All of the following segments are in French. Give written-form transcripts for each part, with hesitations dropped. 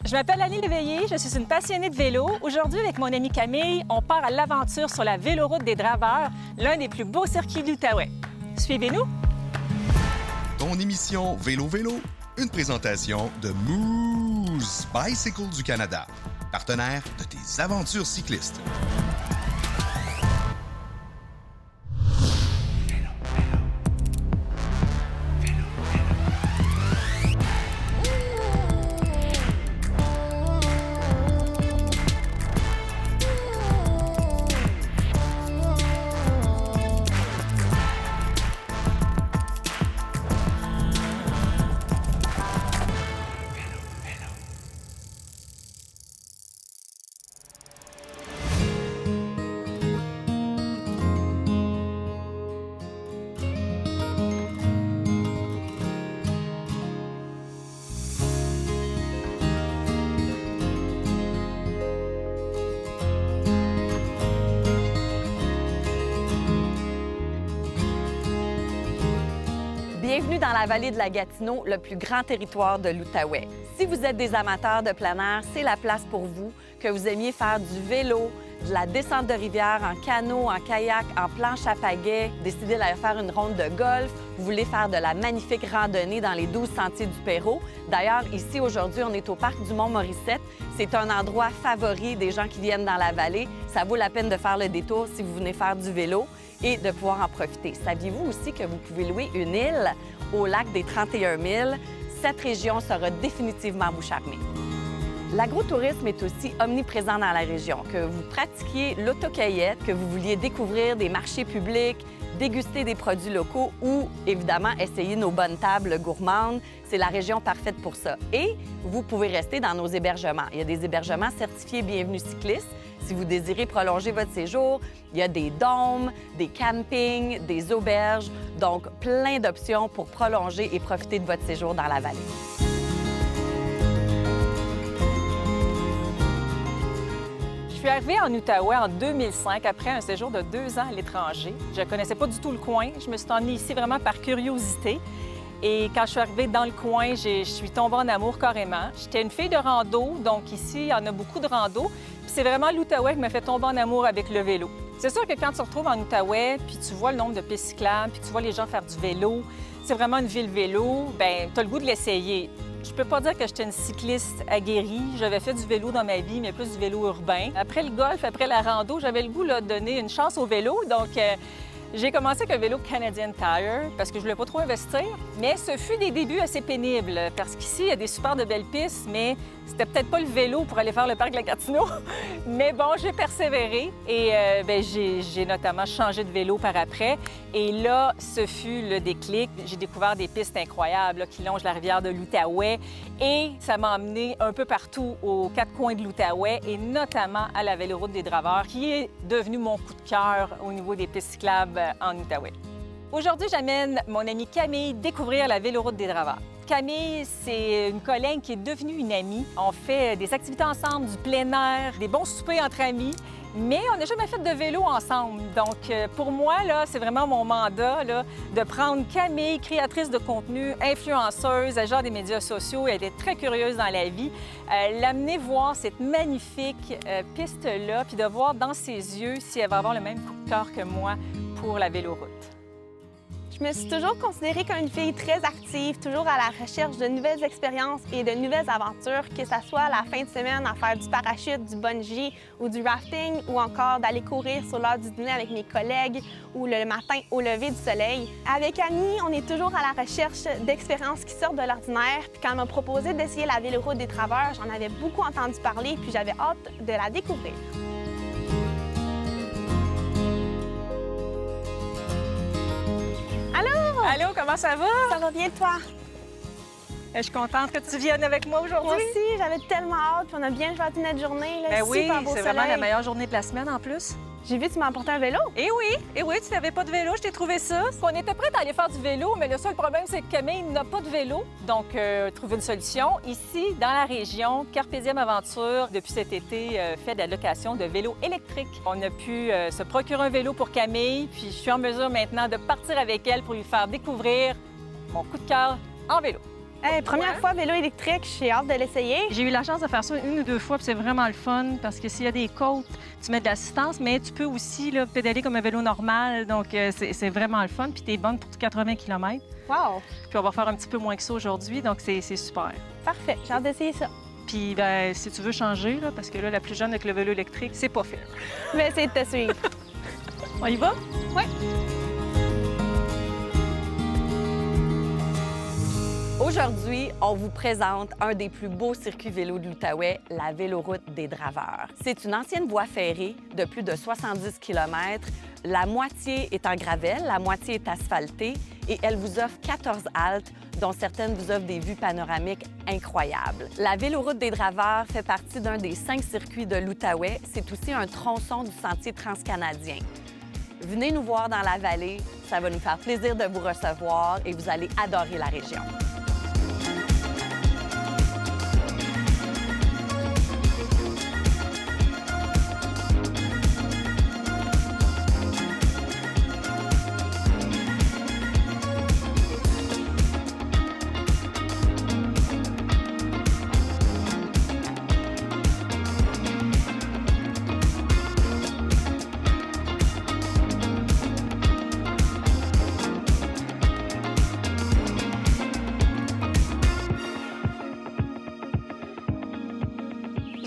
Je m'appelle Annie Léveillé, je suis une passionnée de vélo. Aujourd'hui, avec mon amie Camille, on part à l'aventure sur la véloroute des Draveurs, l'un des plus beaux circuits de l'Outaouais. Suivez-nous! Ton émission Vélo, une présentation de Moose Bicycle du Canada, partenaire de tes aventures cyclistes. Bienvenue dans la vallée de la Gatineau, le plus grand territoire de l'Outaouais. Si vous êtes des amateurs de plein air, c'est la place pour vous, que vous aimiez faire du vélo, de la descente de rivière en canot, en kayak, en planche à pagaie, décidez d'aller faire une ronde de golf, vous voulez faire de la magnifique randonnée dans les 12 sentiers du Perrot. D'ailleurs, ici, aujourd'hui, on est au parc du Mont-Morissette. C'est un endroit favori des gens qui viennent dans la vallée. Ça vaut la peine de faire le détour si vous venez faire du vélo et de pouvoir en profiter. Saviez-vous aussi que vous pouvez louer une île au lac des 31 000? Cette région sera définitivement vous charmer. L'agrotourisme est aussi omniprésent dans la région. Que vous pratiquiez l'autocueillette, que vous vouliez découvrir des marchés publics, déguster des produits locaux ou, évidemment, essayer nos bonnes tables gourmandes, c'est la région parfaite pour ça. Et vous pouvez rester dans nos hébergements. Il y a des hébergements certifiés Bienvenue cyclistes. Si vous désirez prolonger votre séjour, il y a des dômes, des campings, des auberges, donc plein d'options pour prolonger et profiter de votre séjour dans la vallée. Je suis arrivée en Outaouais en 2005 après un séjour de 2 ans à l'étranger. Je ne connaissais pas du tout le coin. Je me suis emmenée ici vraiment par curiosité. Et quand je suis arrivée dans le coin, je suis tombée en amour carrément. J'étais une fille de rando, donc ici, il y en a beaucoup de rando. Puis c'est vraiment l'Outaouais qui m'a fait tomber en amour avec le vélo. C'est sûr que quand tu te retrouves en Outaouais, puis tu vois le nombre de pistes cyclables, puis tu vois les gens faire du vélo, c'est vraiment une ville vélo, bien, tu as le goût de l'essayer. Je peux pas dire que j'étais une cycliste aguerrie. J'avais fait du vélo dans ma vie, mais plus du vélo urbain. Après le golf, après la rando, j'avais le goût là, de donner une chance au vélo. Donc, j'ai commencé avec un vélo Canadian Tire parce que je voulais pas trop investir. Mais ce fut des débuts assez pénibles parce qu'ici, il y a des super de belles pistes, mais c'était peut-être pas le vélo pour aller faire le parc de la Gatineau. Mais bon, j'ai persévéré et j'ai notamment changé de vélo par après. Et là, ce fut le déclic. J'ai découvert des pistes incroyables là, qui longent la rivière de l'Outaouais et ça m'a emmené un peu partout aux 4 coins de l'Outaouais et notamment à la véloroute des Draveurs qui est devenue mon coup de cœur au niveau des pistes cyclables en Outaouais. Aujourd'hui, j'amène mon amie Camille découvrir la véloroute des Draveurs. Camille, c'est une collègue qui est devenue une amie. On fait des activités ensemble, du plein air, des bons soupers entre amis, mais on n'a jamais fait de vélo ensemble. Donc, pour moi, là, c'est vraiment mon mandat là, de prendre Camille, créatrice de contenu, influenceuse, agent des médias sociaux. Elle est très curieuse dans la vie. L'amener voir cette magnifique piste-là, puis de voir dans ses yeux si elle va avoir le même coup de cœur que moi pour la véloroute. Je me suis toujours considérée comme une fille très active, toujours à la recherche de nouvelles expériences et de nouvelles aventures, que ce soit la fin de semaine à faire du parachute, du bungee ou du rafting, ou encore d'aller courir sur l'heure du dîner avec mes collègues ou le matin au lever du soleil. Avec Annie, on est toujours à la recherche d'expériences qui sortent de l'ordinaire. Puis quand elle m'a proposé d'essayer la véloroute des Draveurs, j'en avais beaucoup entendu parler, puis j'avais hâte de la découvrir. Allô, comment ça va? Ça va bien, toi? Je suis contente que tu viennes avec moi aujourd'hui. Moi aussi, j'avais tellement hâte, puis on a bien choisi notre journée. Là, Ben oui, super beau c'est vraiment soleil. la meilleure journée de la semaine en plus. J'ai vu que tu m'as apporté un vélo. Eh oui, tu n'avais pas de vélo, je t'ai trouvé ça. On était prêts à aller faire du vélo, mais le seul problème, c'est que Camille n'a pas de vélo. Donc, trouver une solution. Ici, dans la région, Carpe-Diem Aventure, depuis cet été, fait de la location de vélos électriques. On a pu se procurer un vélo pour Camille, puis je suis en mesure maintenant de partir avec elle pour lui faire découvrir mon coup de cœur en vélo. Hey, première fois vélo électrique, j'ai hâte de l'essayer. J'ai eu la chance de faire ça une ou deux fois, puis c'est vraiment le fun parce que s'il y a des côtes, tu mets de l'assistance, mais tu peux aussi là, pédaler comme un vélo normal. Donc, c'est vraiment le fun. Puis tu es bonne pour 80 km. Wow! Puis on va faire un petit peu moins que ça aujourd'hui, donc c'est super. Parfait, j'ai hâte d'essayer ça. Puis, ben, si tu veux changer, là, parce que là, la plus jeune avec le vélo électrique, c'est pas fait. Je vais essayer de te suivre. On y va? Oui. Aujourd'hui, on vous présente un des plus beaux circuits vélo de l'Outaouais, la Véloroute des Draveurs. C'est une ancienne voie ferrée de plus de 70 km. La moitié est en gravelle, la moitié est asphaltée et elle vous offre 14 haltes, dont certaines vous offrent des vues panoramiques incroyables. La Véloroute des Draveurs fait partie d'un des 5 circuits de l'Outaouais. C'est aussi un tronçon du sentier transcanadien. Venez nous voir dans la vallée, ça va nous faire plaisir de vous recevoir et vous allez adorer la région.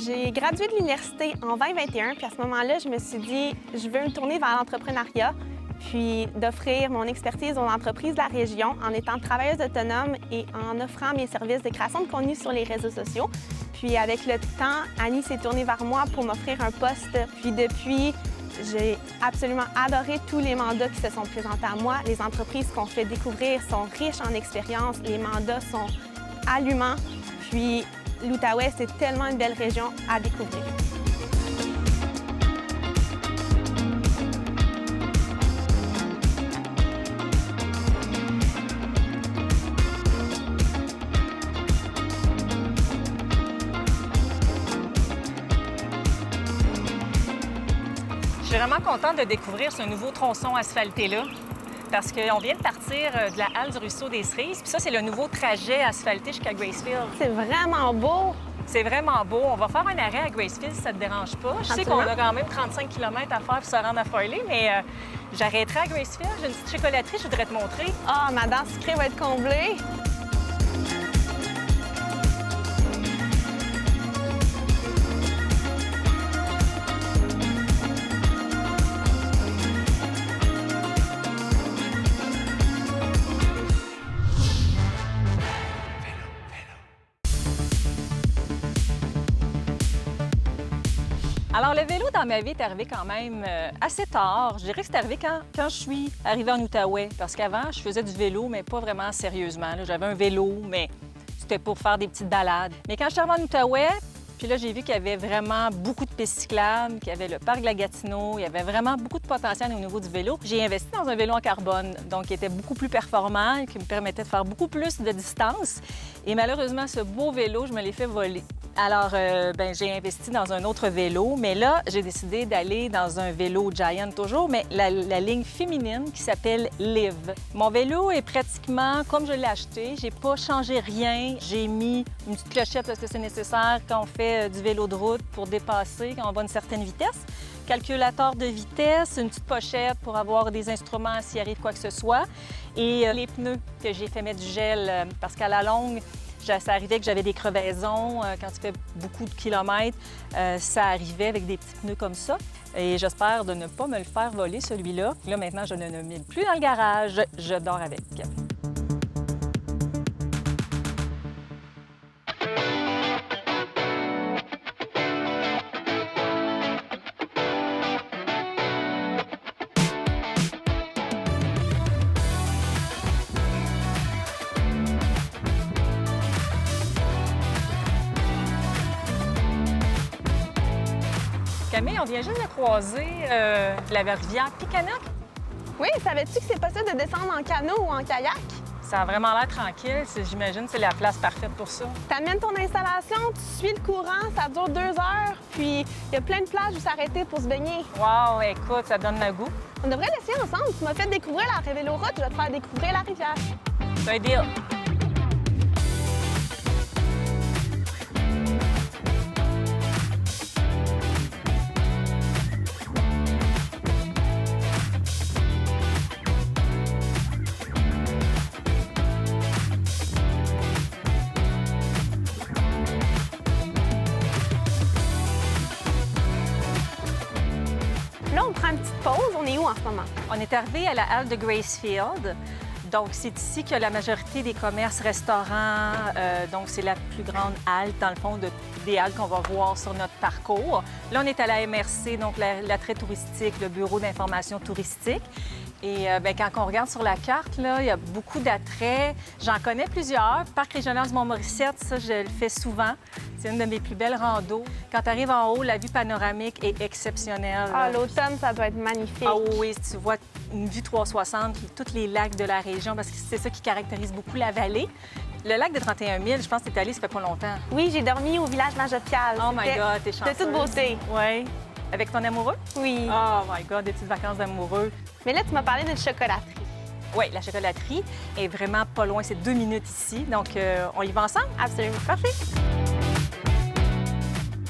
J'ai gradué de l'université en 2021, puis à ce moment-là, je me suis dit, je veux me tourner vers l'entrepreneuriat, puis d'offrir mon expertise aux entreprises de la région en étant travailleuse autonome et en offrant mes services de création de contenu sur les réseaux sociaux. Puis avec le temps, Annie s'est tournée vers moi pour m'offrir un poste. Puis depuis, j'ai absolument adoré tous les mandats qui se sont présentés à moi. Les entreprises qu'on fait découvrir sont riches en expérience, les mandats sont allumants. Puis l'Outaouais, c'est tellement une belle région à découvrir. Je suis vraiment contente de découvrir ce nouveau tronçon asphalté-là. Parce qu'on vient de partir de la halle du ruisseau des Cerises. Puis ça, c'est le nouveau trajet asphalté jusqu'à Gracefield. C'est vraiment beau. C'est vraiment beau. On va faire un arrêt à Gracefield si ça te dérange pas. Je sais qu'on a quand même 35 km à faire pour se rendre à Farley, mais j'arrêterai à Gracefield. J'ai une petite chocolaterie, je voudrais te montrer. Ah, ma dent sucrée va être comblée. Alors, le vélo dans ma vie est arrivé quand même assez tard. Je dirais que c'est arrivé quand je suis arrivée en Outaouais. Parce qu'avant, je faisais du vélo, mais pas vraiment sérieusement. J'avais un vélo, mais c'était pour faire des petites balades. Mais quand je suis arrivée en Outaouais, puis là, j'ai vu qu'il y avait vraiment beaucoup de pistes cyclables, qu'il y avait le parc de la Gatineau, il y avait vraiment beaucoup de potentiel au niveau du vélo. J'ai investi dans un vélo en carbone, donc qui était beaucoup plus performant, qui me permettait de faire beaucoup plus de distance. Et malheureusement, ce beau vélo, je me l'ai fait voler. Alors, j'ai investi dans un autre vélo, mais là, j'ai décidé d'aller dans un vélo Giant toujours, mais la ligne féminine qui s'appelle Live. Mon vélo est pratiquement comme je l'ai acheté. J'ai pas changé rien. J'ai mis une petite clochette parce que c'est nécessaire quand on fait du vélo de route pour dépasser, quand on va à une certaine vitesse. Calculateur de vitesse, une petite pochette pour avoir des instruments s'il arrive quoi que ce soit. Et les pneus que j'ai fait mettre du gel parce qu'à la longue, ça arrivait que j'avais des crevaisons. Quand tu fais beaucoup de kilomètres, ça arrivait avec des petits pneus comme ça. Et j'espère de ne pas me le faire voler, celui-là. Là, maintenant, je ne le mets plus dans le garage. Je dors avec. Camille, on vient juste de croiser la rivière Picanac. Oui, savais-tu que c'est possible de descendre en canot ou en kayak? Ça a vraiment l'air tranquille. J'imagine que c'est la place parfaite pour ça. Tu amènes ton installation, tu suis le courant, ça dure 2 heures, puis il y a plein de plages où s'arrêter pour se baigner. Wow, écoute, ça donne le goût. On devrait l'essayer ensemble. Tu m'as fait découvrir la Véloroute, je vais te faire découvrir la rivière. C'est un deal. on prend une petite pause. On est où en ce moment? On est arrivé à la halle de Gracefield. Donc, c'est ici que la majorité des commerces, restaurants, donc c'est la plus grande halte, dans le fond, des halles qu'on va voir sur notre parcours. Là, on est à la MRC, donc l'attrait touristique, le bureau d'information touristique. Et bien, quand on regarde sur la carte, là, il y a beaucoup d'attraits. J'en connais plusieurs. Parc régional du Mont-Morissette, ça, je le fais souvent. C'est une de mes plus belles randos. Quand tu arrives en haut, la vue panoramique est exceptionnelle. Ah, l'automne, ça doit être magnifique. Ah oui, tu vois une vue 360, tous les lacs de la région, parce que c'est ça qui caractérise beaucoup la vallée. Le lac de 31 000, je pense que tu es allé, ça fait pas longtemps. Oui, j'ai dormi au village Majopial. Oh my God, t'es chanceuse. De toute beauté. Oui. Avec ton amoureux? Oui. Oh my God, des petites vacances d'amoureux. Mais là, tu m'as parlé d'une chocolaterie. Oui, la chocolaterie est vraiment pas loin, c'est 2 minutes ici. Donc, on y va ensemble? Absolument. Parfait.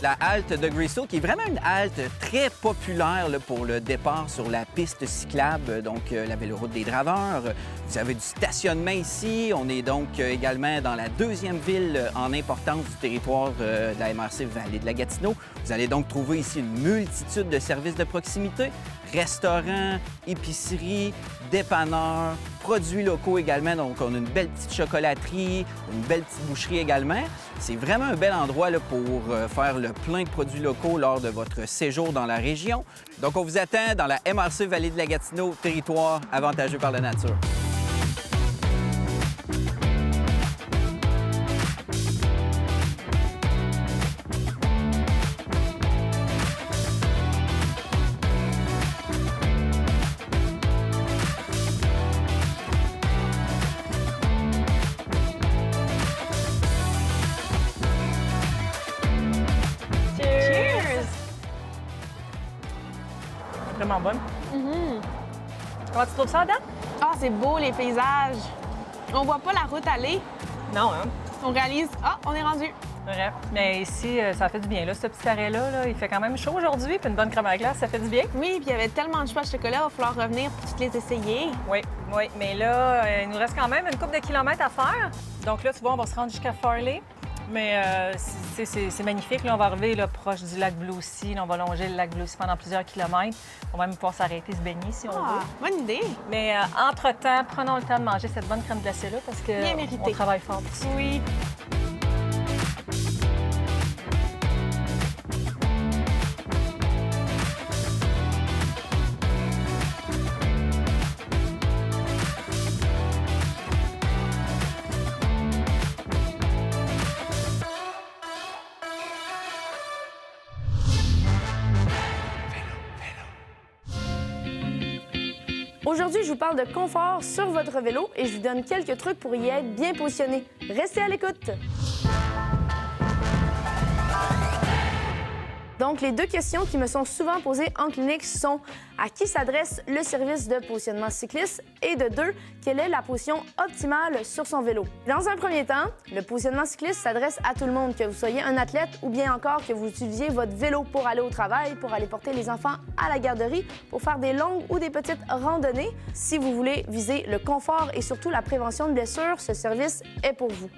La halte de Gracefield, qui est vraiment une halte très populaire là, pour le départ sur la piste cyclable, donc la véloroute des Draveurs. Vous avez du stationnement ici. On est donc également dans la deuxième ville en importance du territoire de la MRC Vallée de la Gatineau. Vous allez donc trouver ici une multitude de services de proximité, restaurants, épiceries, dépanneurs, produits locaux également. Donc, on a une belle petite chocolaterie, une belle petite boucherie également. C'est vraiment un bel endroit là, pour faire le plein de produits locaux lors de votre séjour dans la région. Donc, on vous attend dans la MRC Vallée de la Gatineau, territoire avantageux par la nature. Vraiment bonne. Comment tu trouves ça, Adam? Ah, c'est beau, les paysages. On voit pas la route aller. Non, hein? On réalise, on est rendu. Vrai. Mais ici, ça fait du bien. Là, ce petit arrêt-là, là, il fait quand même chaud aujourd'hui, puis une bonne crème à glace, ça fait du bien. Oui, puis il y avait tellement de choix de chocolat, il va falloir revenir pour toutes les essayer. Oui, oui. Mais là, il nous reste quand même une couple de kilomètres à faire. Donc là, tu vois, on va se rendre jusqu'à Farley. Mais c'est magnifique. Là, on va arriver là, proche du lac Blue Sea. Là, on va longer le lac Blue Sea pendant plusieurs kilomètres. On va même pouvoir s'arrêter, se baigner si on veut. Bonne idée. Mais entre-temps, prenons le temps de manger cette bonne crème glacée-là parce que Bien mérité. on travaille fort pour ça. Oui. Aujourd'hui, je vous parle de confort sur votre vélo et je vous donne quelques trucs pour y être bien positionné. Restez à l'écoute! Donc, les deux questions qui me sont souvent posées en clinique sont à qui s'adresse le service de positionnement cycliste et de deux, quelle est la position optimale sur son vélo. Dans un premier temps, le positionnement cycliste s'adresse à tout le monde, que vous soyez un athlète ou bien encore que vous utilisiez votre vélo pour aller au travail, pour aller porter les enfants à la garderie, pour faire des longues ou des petites randonnées. Si vous voulez viser le confort et surtout la prévention de blessures, ce service est pour vous.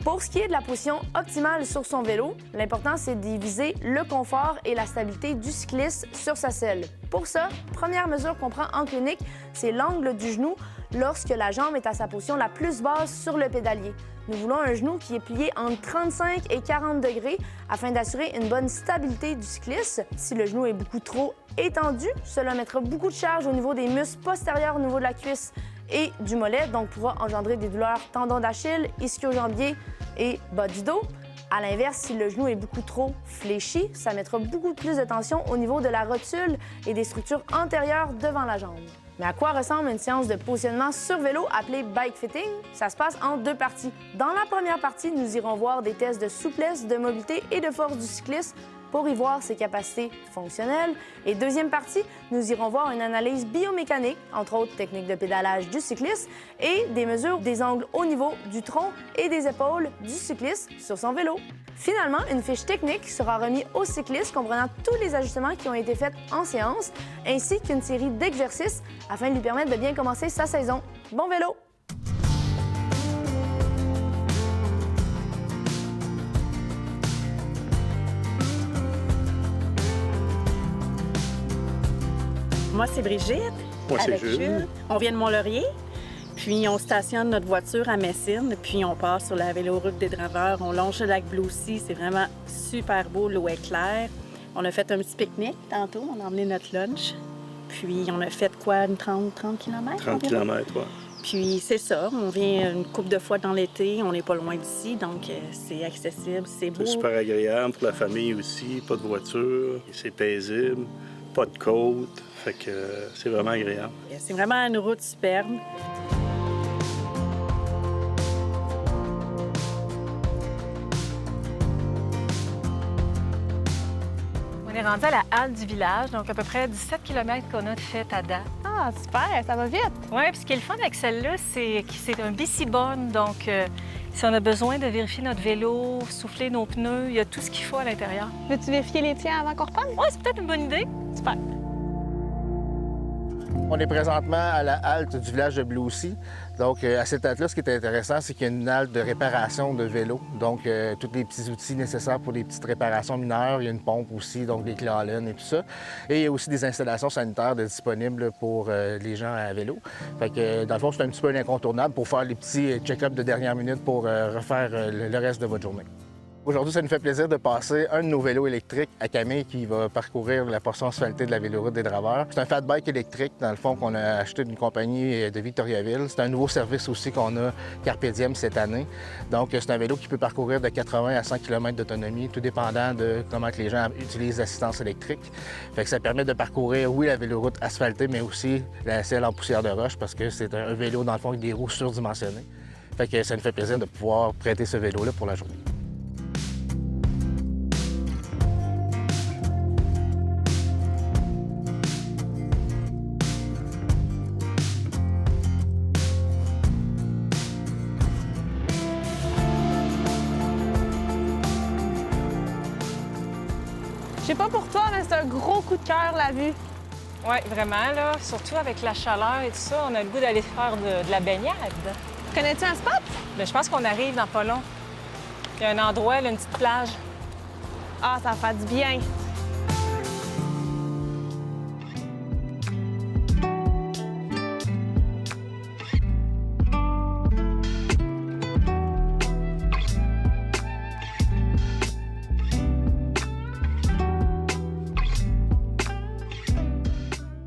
Pour ce qui est de la position optimale sur son vélo, l'important, c'est d'y viser le confort et la stabilité du cycliste sur sa selle. Pour ça, première mesure qu'on prend en clinique, c'est l'angle du genou lorsque la jambe est à sa position la plus basse sur le pédalier. Nous voulons un genou qui est plié entre 35 et 40 degrés afin d'assurer une bonne stabilité du cycliste. Si le genou est beaucoup trop étendu, cela mettra beaucoup de charge au niveau des muscles postérieurs au niveau de la cuisse et du mollet, donc pourra engendrer des douleurs tendons d'Achille, ischio-jambier et bas du dos. À l'inverse, si le genou est beaucoup trop fléchi, ça mettra beaucoup plus de tension au niveau de la rotule et des structures antérieures devant la jambe. Mais à quoi ressemble une séance de positionnement sur vélo appelée bike fitting? Ça se passe en deux parties. Dans la première partie, nous irons voir des tests de souplesse, de mobilité et de force du cycliste pour y voir ses capacités fonctionnelles. Et deuxième partie, nous irons voir une analyse biomécanique, entre autres techniques de pédalage du cycliste et des mesures des angles au niveau du tronc et des épaules du cycliste sur son vélo. Finalement, une fiche technique sera remise au cycliste comprenant tous les ajustements qui ont été faits en séance, ainsi qu'une série d'exercices afin de lui permettre de bien commencer sa saison. Bon vélo! Moi, c'est Brigitte. Moi, c'est avec Jules. On vient de Mont-Laurier. Puis, on stationne notre voiture à Messine. Puis, on part sur la véloroute des Draveurs. On longe le lac Bloussy. C'est vraiment super beau. L'eau est claire. On a fait un petit pique-nique tantôt. On a emmené notre lunch. Puis, on a fait quoi, une 30 km? 30 km, oui. Puis, c'est ça. On vient une couple de fois dans l'été. On n'est pas loin d'ici. Donc, c'est accessible. C'est beau. C'est super agréable pour la famille aussi. Pas de voiture. C'est paisible. Pas de côte. Fait que c'est vraiment agréable. C'est vraiment une route superbe. On est rendu à la halte du village, donc à peu près 17 km qu'on a de fait à date. Ah, super, ça va vite. Oui, puis ce qui est le fun avec celle-là, c'est que c'est un bicibone, donc si on a besoin de vérifier notre vélo, souffler nos pneus, il y a tout ce qu'il faut à l'intérieur. Veux-tu vérifier les tiens avant qu'on reprenne? Oui, c'est peut-être une bonne idée. Super. On est présentement à la halte du village de Bloussy. Donc, à cette halte-là, ce qui est intéressant, c'est qu'il y a une halte de réparation de vélos. Donc, tous les petits outils nécessaires pour les petites réparations mineures. Il y a une pompe aussi, donc des clés en laine et tout ça. Et il y a aussi des installations sanitaires disponibles pour les gens à vélo. Fait que, dans le fond, c'est un petit peu l'incontournable pour faire les petits check-ups de dernière minute pour refaire le reste de votre journée. Aujourd'hui, ça nous fait plaisir de passer un de nos vélos électriques à Camille qui va parcourir la portion asphaltée de la véloroute des Draveurs. C'est un fat bike électrique, dans le fond, qu'on a acheté d'une compagnie de Victoriaville. C'est un nouveau service aussi qu'on a Carpe Diem cette année. Donc, c'est un vélo qui peut parcourir de 80 à 100 km d'autonomie, tout dépendant de comment que les gens utilisent l'assistance électrique. Fait que ça permet de parcourir, oui, la véloroute asphaltée, mais aussi celle en poussière de roche parce que c'est un vélo, dans le fond, avec des roues surdimensionnées. Fait que ça nous fait plaisir de pouvoir prêter ce vélo-là pour la journée. Je sais pas pour toi, mais c'est un gros coup de cœur, la vue. Oui, vraiment, là. Surtout avec la chaleur et tout ça, on a le goût d'aller faire de la baignade. Connais-tu un spot? Mais je pense qu'on arrive dans pas long. Il y a un endroit, là, une petite plage. Ah, ça fait du bien.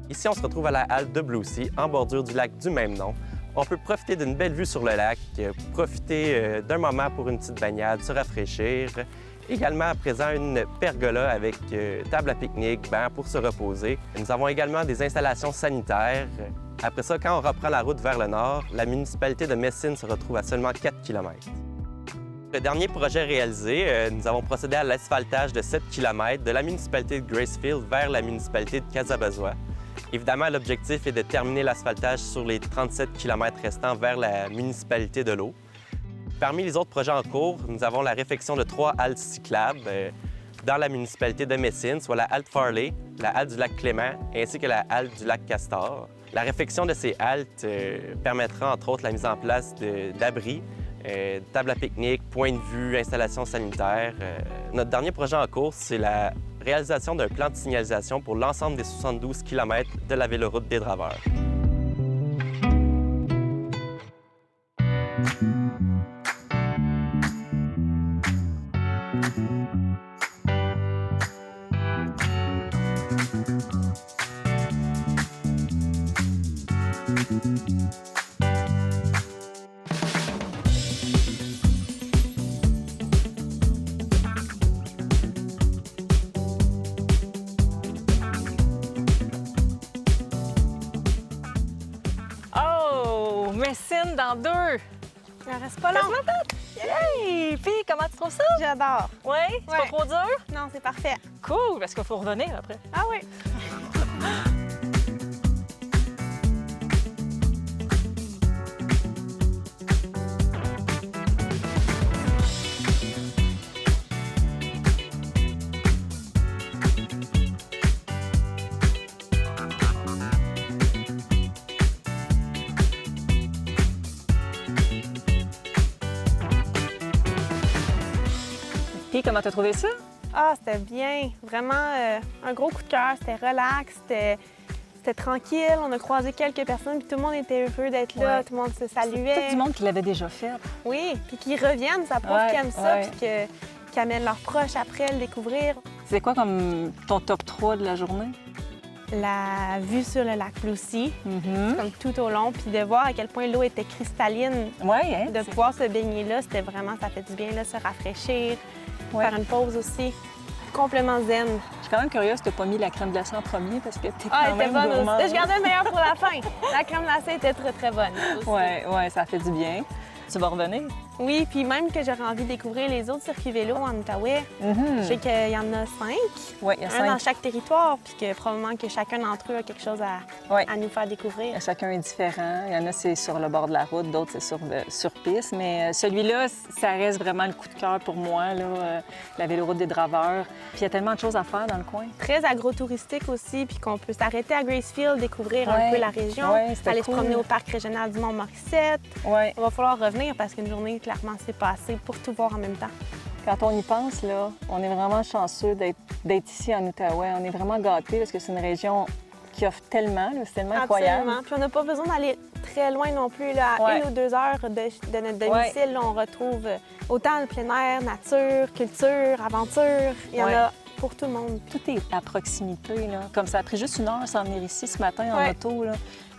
Ici, on se retrouve à la halte de Bloussy, en bordure du lac du même nom. On peut profiter d'une belle vue sur le lac, profiter d'un moment pour une petite baignade, se rafraîchir. Également, à présent, une pergola avec table à pique-nique, banc pour se reposer. Nous avons également des installations sanitaires. Après ça, quand on reprend la route vers le nord, la municipalité de Messine se retrouve à seulement 4 km. Le dernier projet réalisé, nous avons procédé à l'asphaltage de 7 km de la municipalité de Gracefield vers la municipalité de Casabazois. Évidemment, l'objectif est de terminer l'asphaltage sur les 37 km restants vers la municipalité de l'eau. Parmi les autres projets en cours, nous avons la réfection de 3 haltes cyclables dans la municipalité de Messine, soit la halte Farley, la halte du lac Clément ainsi que la halte du lac Castor. La réfection de ces haltes permettra entre autres la mise en place d'abris, table à pique-nique, point de vue, installations sanitaires. Notre dernier projet en cours, c'est la réalisation d'un plan de signalisation pour l'ensemble des 72 km de la véloroute des Draveurs. Oh! Messine dans 2! Il en reste pas long. Yay! Puis, comment tu trouves ça? J'adore. Oui? C'est pas trop dur? Non, c'est parfait. Cool! Parce qu'il faut revenir après. Ah oui. Puis, comment t'as trouvé ça? Ah, c'était bien. Vraiment un gros coup de cœur. C'était relax. C'était tranquille, on a croisé quelques personnes, puis tout le monde était heureux d'être là, Ouais. tout le monde se C'est saluait. tout du monde qui l'avait déjà fait. Oui, puis qu'ils reviennent, ça prouve Ouais, qu'ils aiment ça, ouais. puis qu'ils amènent leurs proches après à le découvrir. C'est quoi comme ton top 3 de la journée? La vue sur le lac Blue Sea, Mm-hmm. comme tout au long, puis de voir à quel point l'eau était cristalline. Oui, hein? De pouvoir se baigner là, c'était vraiment, ça fait du bien, là, se rafraîchir, Ouais. faire une pause aussi. Complètement zen. Je suis quand même curieuse que tu n'as pas mis la crème glacée en premier parce que tu es Ah, quand elle était même bonne gourmande. aussi. Je gardais le meilleur pour la fin. La crème glacée était très, très bonne aussi. Oui, ça fait du bien. Tu vas revenir? Oui, puis même que j'aurais envie de découvrir les autres circuits vélo en Outaouais. Je sais qu'il y en a 5, Oui, il y a un dans 5. chaque territoire, puis que probablement que chacun d'entre eux a quelque chose Ouais. à nous faire découvrir. Chacun est différent. Il y en a, c'est sur le bord de la route, d'autres, c'est sur piste. Mais celui-là, ça reste vraiment le coup de cœur pour moi, là, la véloroute des Draveurs. Puis il y a tellement de choses à faire dans le coin. Très agro-touristique aussi, puis qu'on peut s'arrêter à Gracefield, découvrir un Ouais. peu la région, Ouais, c'était aller cool. se promener au parc régional du Mont-Morissette. Oui. Il va falloir revenir parce qu'une journée, clairement, c'est pas assez pour tout voir en même temps. Quand on y pense, là, on est vraiment chanceux d'être ici en Outaouais. On est vraiment gâtés parce que c'est une région qui offre tellement, là, c'est tellement incroyable. Absolument. Puis on n'a pas besoin d'aller très loin non plus. Là. À Ouais. 1 ou 2 heures de notre domicile, là, on retrouve autant le plein air, nature, culture, aventure. Il y en Ouais. a pour tout le monde. Tout est à proximité, là. Comme ça a pris juste 1 heure s'en venir ici ce matin en Ouais. auto, là.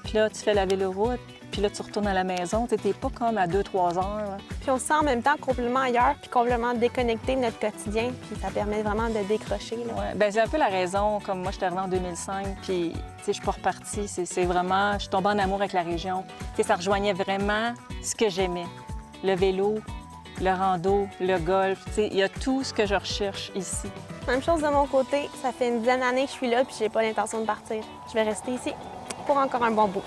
Puis là, tu fais la véloroute, puis là, tu retournes à la maison. Tu n'es pas comme à 2-3 heures, là. Puis on se sent en même temps complètement ailleurs, puis complètement déconnecté de notre quotidien. Puis ça permet vraiment de décrocher. Là. Ouais. Bien, c'est un peu la raison. Comme moi, je suis arrivée en 2005, puis, tu sais, je suis pas repartie. C'est vraiment... Je suis tombée en amour avec la région. Tu sais, ça rejoignait vraiment ce que j'aimais. Le vélo, le rando, le golf. Tu sais, il y a tout ce que je recherche ici. Même chose de mon côté. Ça fait une dizaine d'années que je suis là, puis j'ai pas l'intention de partir. Je vais rester ici pour encore un bon bout.